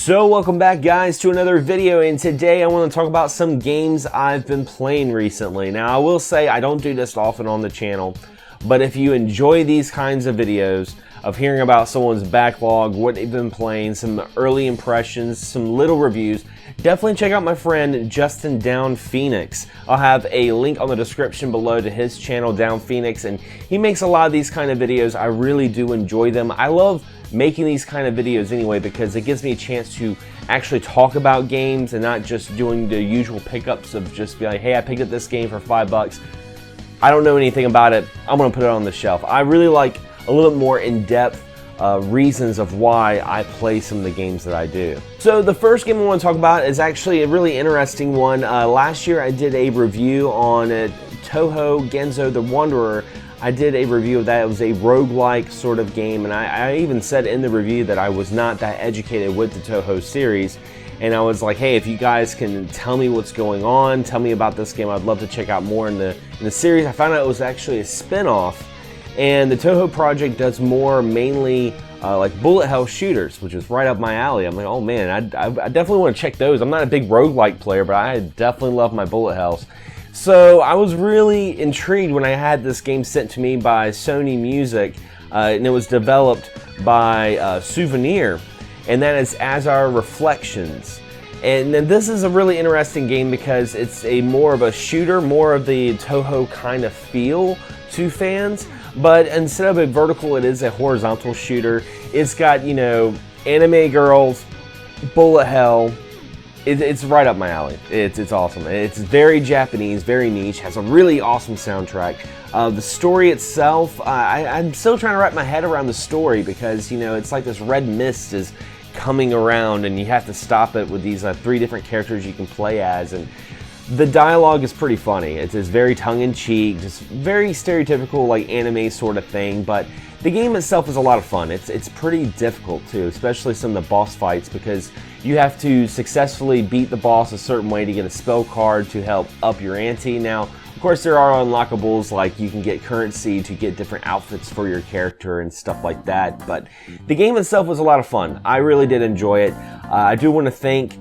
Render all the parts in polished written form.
So welcome back guys to another video, and today I want to talk about some games I've been playing recently. Now I will say I don't do this often on the channel, but if you enjoy these kinds of videos of hearing about someone's backlog, what they've been playing, some early impressions, some little reviews, definitely check out my friend Justin DownPhoenix. I'll have a link on the description below to his channel, DownPhoenix, and he makes a lot of these kind of videos. I really do enjoy them. I love making these kind of videos anyway because it gives me a chance to actually talk about games and not just doing the usual pickups of just be like, hey, I picked up this game for $5. I don't know anything about it. I'm gonna put it on the shelf. I really like a little bit more in-depth reasons of why I play some of the games that I do. So the first game I want to talk about is actually a really interesting one. Last year I did a review on Touhou Genzo the Wanderer. I did a review of that. It was a roguelike sort of game, and I even said in the review that I was not that educated with the Touhou series, and I was like, hey, if you guys can tell me what's going on, tell me about this game, I'd love to check out more in the series. I found out it was actually a spin-off, and the Touhou project does more mainly like bullet hell shooters, which is right up my alley. I'm like, oh man, I definitely want to check those. I'm not a big roguelike player, but I definitely love my bullet hells. So I was really intrigued when I had this game sent to me by Sony Music, and it was developed by Souvenir, and that is As Our Reflections. And then this is a really interesting game because it's a more of a shooter, more of the Touhou kind of feel to fans, but instead of a vertical, it is a horizontal shooter. It's got, you know, anime girls, bullet hell. It's right up my alley. It's awesome. It's very Japanese, very niche, has a really awesome soundtrack. The story itself, I'm still trying to wrap my head around the story because, you know, it's like this red mist is coming around and you have to stop it with these 3 different characters you can play as, and the dialogue is pretty funny. It's very tongue-in-cheek, just very stereotypical like anime sort of thing, but the game itself is a lot of fun. It's pretty difficult too, especially some of the boss fights, because you have to successfully beat the boss a certain way to get a spell card to help up your ante. Now, of course, there are unlockables, like you can get currency to get different outfits for your character and stuff like that, but the game itself was a lot of fun. I really did enjoy it. I do want to thank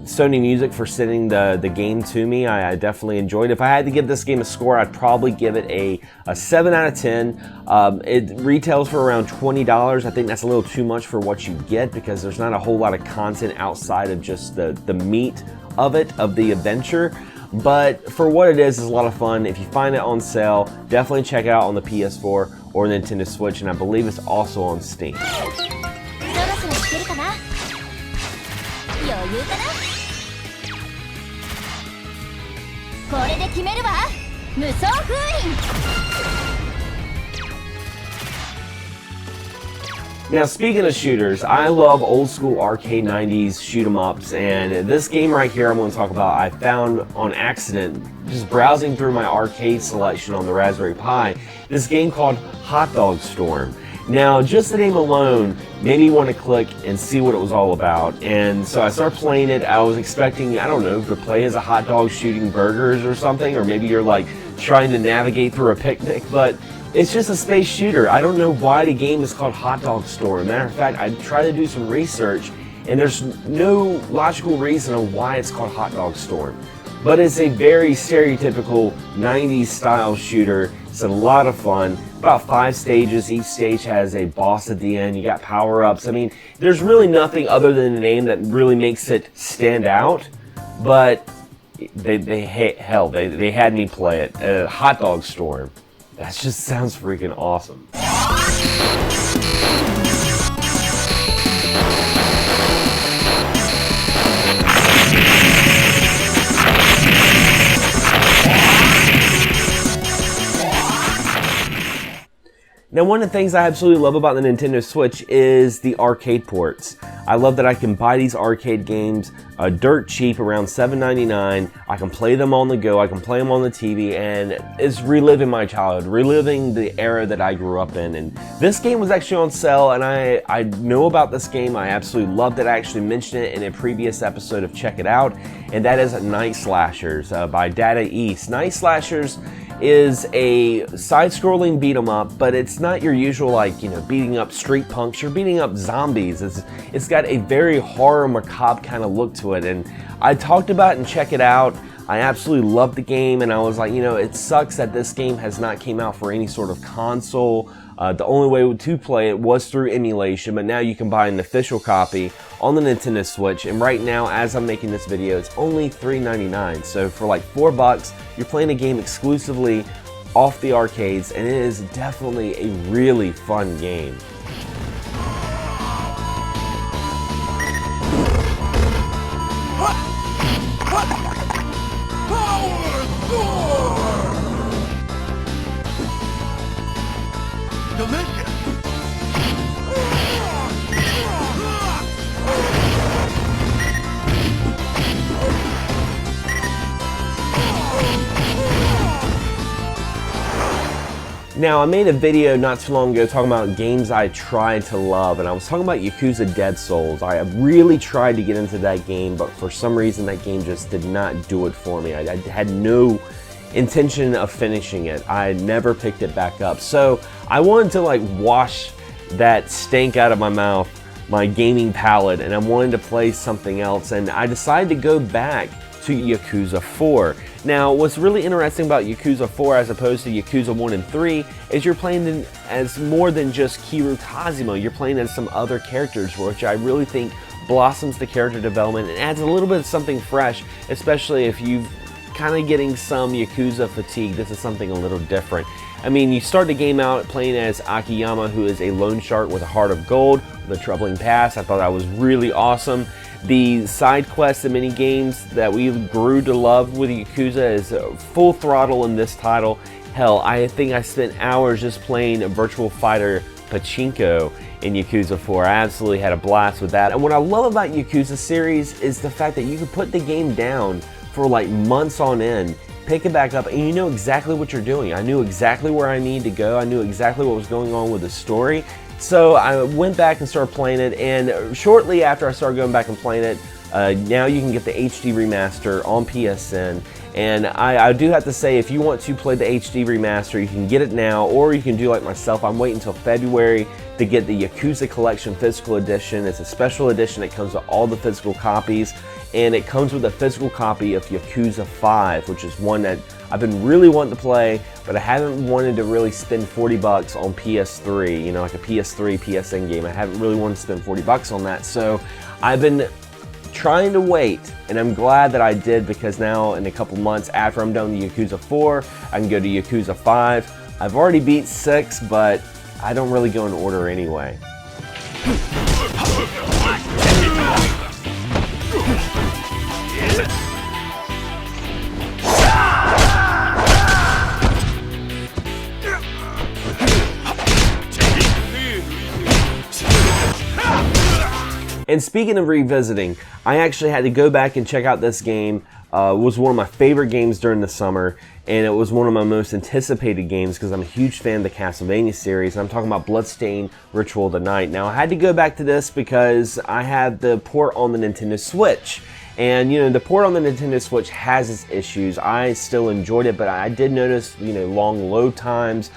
Sony Music for sending the game to me. I definitely enjoyed it. If I had to give this game a score, I'd probably give it a 7 out of 10. It retails for around $20. I think that's a little too much for what you get because there's not a whole lot of content outside of just the meat of it, of the adventure. But for what it is a lot of fun. If you find it on sale, definitely check it out on the PS4 or Nintendo Switch, and I believe it's also on Steam. Now, speaking of shooters, I love old school arcade 90s shoot 'em ups, and this game right here I'm going to talk about I found on accident just browsing through my arcade selection on the Raspberry Pi, this game called Hot Dog Storm. Now, just the name alone made me want to click and see what it was all about, and so I started playing it. I was expecting, I don't know, to play as a hot dog shooting burgers or something, or maybe you're like trying to navigate through a picnic, but it's just a space shooter. I don't know why the game is called Hot Dog Storm. Matter of fact, I tried to do some research, and there's no logical reason on why it's called Hot Dog Storm. But it's a very stereotypical 90s style shooter. It's a lot of fun. About 5 stages. Each stage has a boss at the end. You got power-ups. I mean, there's really nothing other than the name that really makes it stand out. But they had me play it. Hot Dog Storm. That just sounds freaking awesome. Now, one of the things I absolutely love about the Nintendo Switch is the arcade ports. I love that I can buy these arcade games dirt cheap, around $7.99. I can play them on the go, I can play them on the TV, and it's reliving my childhood, reliving the era that I grew up in. And this game was actually on sale, and I know about this game. I absolutely loved it. I actually mentioned it in a previous episode of Check It Out, and that is Night Slashers by Data East. Night Slashers is a side-scrolling beat-em-up, but it's not your usual, like, you know, beating up street punks. You're beating up zombies. It's got a very horror macabre kind of look to it, and I talked about it and check it out. I absolutely loved the game, and I was like, you know, it sucks that this game has not came out for any sort of console. The only way to play it was through emulation, but now you can buy an official copy on the Nintendo Switch, and right now, as I'm making this video, it's only $3.99. So for like $4, you're playing a game exclusively off the arcades, and it is definitely a really fun game. Now, I made a video not too long ago talking about games I tried to love, and I was talking about Yakuza Dead Souls. I really tried to get into that game, but for some reason that game just did not do it for me. I had no intention of finishing it. I never picked it back up. So I wanted to like wash that stank out of my mouth, my gaming palate, and I wanted to play something else, and I decided to go back to Yakuza 4. Now, what's really interesting about Yakuza 4 as opposed to Yakuza 1 and 3 is you're playing as more than just Kiryu Kazuma. You're playing as some other characters, which I really think blossoms the character development and adds a little bit of something fresh, especially if you've kind of getting some Yakuza fatigue. This is something a little different. I mean, you start the game out playing as Akiyama, who is a loan shark with a heart of gold, with a troubling past. I thought that was really awesome. The side quests and mini games that we grew to love with Yakuza is full throttle in this title. Hell, I think I spent hours just playing Virtual Fighter Pachinko in Yakuza 4. I absolutely had a blast with that. And what I love about Yakuza series is the fact that you can put the game down for like months on end, pick it back up, and you know exactly what you're doing. I knew exactly where I needed to go. I knew exactly what was going on with the story. So I went back and started playing it, and shortly after I started going back and playing it, now you can get the HD remaster on PSN. And I do have to say, if you want to play the HD remaster, you can get it now, or you can do like myself. I'm waiting until February to get the Yakuza Collection Physical Edition. It's a special edition that comes with all the physical copies, and it comes with a physical copy of Yakuza 5, which is one that I've been really wanting to play, but I haven't wanted to really spend $40 on PS3, you know, like a PS3, PSN game. I haven't really wanted to spend $40 on that, so I've been trying to wait, and I'm glad that I did, because now in a couple months after I'm done with Yakuza 4, I can go to Yakuza 5. I've already beat 6, but I don't really go in order anyway. And speaking of revisiting, I actually had to go back and check out this game. It was one of my favorite games during the summer, and it was one of my most anticipated games because I'm a huge fan of the Castlevania series. And I'm talking about Bloodstained Ritual of the Night. Now, I had to go back to this because I had the port on the Nintendo Switch. And, you know, the port on the Nintendo Switch has its issues. I still enjoyed it, but I did notice, you know, long load times,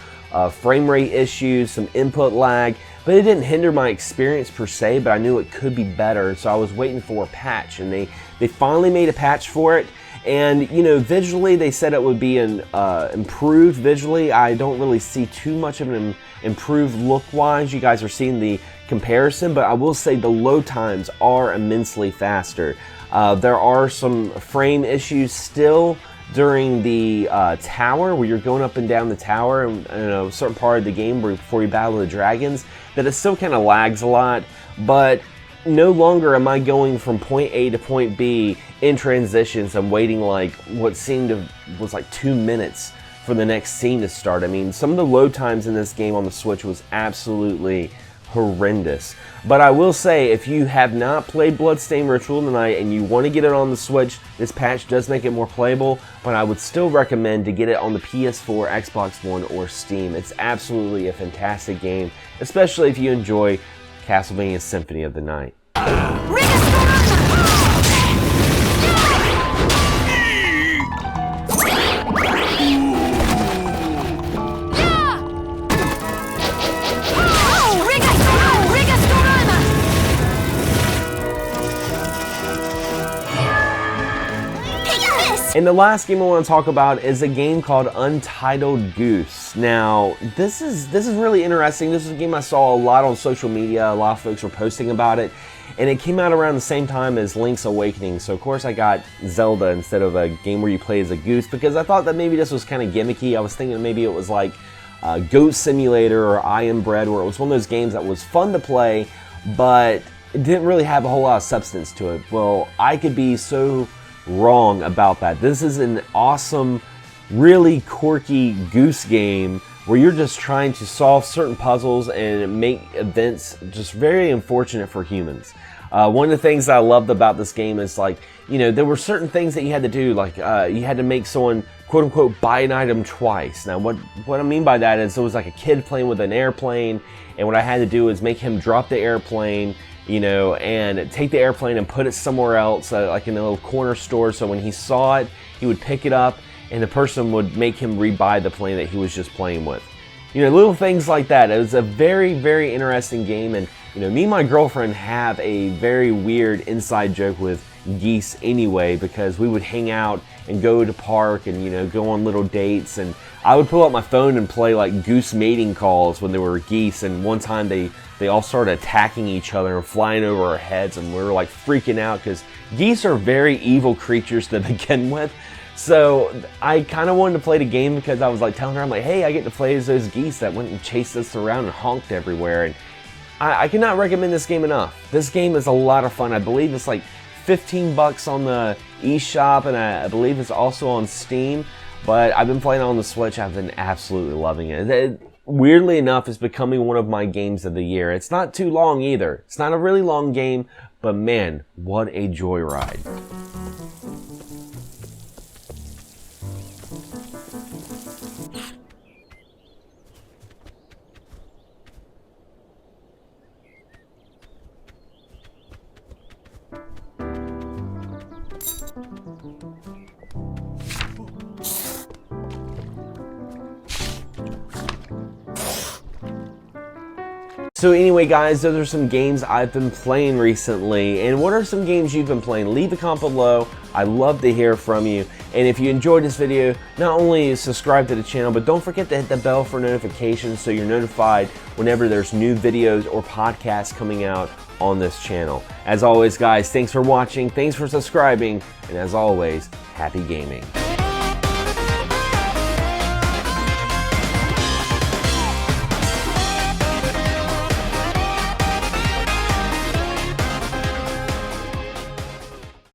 frame rate issues, some input lag. But it didn't hinder my experience per se, but I knew it could be better, so I was waiting for a patch, and they finally made a patch for it. And, you know, visually, they said it would be improved visually. I don't really see too much of an improved look-wise. You guys are seeing the comparison, but I will say the load times are immensely faster. There are some frame issues still during the tower, where you're going up and down the tower in a certain part of the game before you battle the dragons, that it still kind of lags a lot. But no longer am I going from point A to point B in transitions. I'm waiting like what seemed to was like 2 minutes for the next scene to start. I mean, some of the load times in this game on the Switch was absolutely horrendous. But I will say, if you have not played Bloodstained Ritual tonight and you want to get it on the Switch, this patch does make it more playable, but I would still recommend to get it on the PS4, Xbox One, or Steam. It's absolutely a fantastic game, especially if you enjoy Castlevania Symphony of the Night. And the last game I want to talk about is a game called Untitled Goose. Now, this is really interesting. This is a game I saw a lot on social media. A lot of folks were posting about it. And it came out around the same time as Link's Awakening. So, of course, I got Zelda instead of a game where you play as a goose because I thought that maybe this was kind of gimmicky. I was thinking maybe it was like Goat Simulator or I Am Bread, where it was one of those games that was fun to play, but it didn't really have a whole lot of substance to it. Well, I could be so wrong about that. This is an awesome, really quirky goose game where you're just trying to solve certain puzzles and make events just very unfortunate for humans. One of the things that I loved about this game is, like, you know, there were certain things that you had to do, like you had to make someone quote unquote buy an item twice. Now what I mean by that is there was like a kid playing with an airplane, and what I had to do is make him drop the airplane, you know, and take the airplane and put it somewhere else, like in a little corner store, so when he saw it, he would pick it up, and the person would make him rebuy the plane that he was just playing with. You know, little things like that. It was a very, very interesting game, and, you know, me and my girlfriend have a very weird inside joke with geese anyway, because we would hang out and go to park and, you know, go on little dates, and I would pull out my phone and play like goose mating calls when there were geese, and one time they all started attacking each other and flying over our heads, and we were like freaking out because geese are very evil creatures to begin with. So I kind of wanted to play the game because I was like telling her, I'm like, hey, I get to play as those geese that went and chased us around and honked everywhere. And I cannot recommend this game enough. This game is a lot of fun. I believe it's like 15 bucks on the eShop, and I believe it's also on Steam. But I've been playing it on the Switch. I've been absolutely loving it. Weirdly enough, it's becoming one of my games of the year. It's not too long either. It's not a really long game, but man, what a joyride. So anyway, guys, those are some games I've been playing recently. And what are some games you've been playing? Leave a comment below. I'd love to hear from you. And if you enjoyed this video, not only subscribe to the channel, but don't forget to hit the bell for notifications so you're notified whenever there's new videos or podcasts coming out on this channel. As always, guys, thanks for watching, thanks for subscribing, and as always, happy gaming.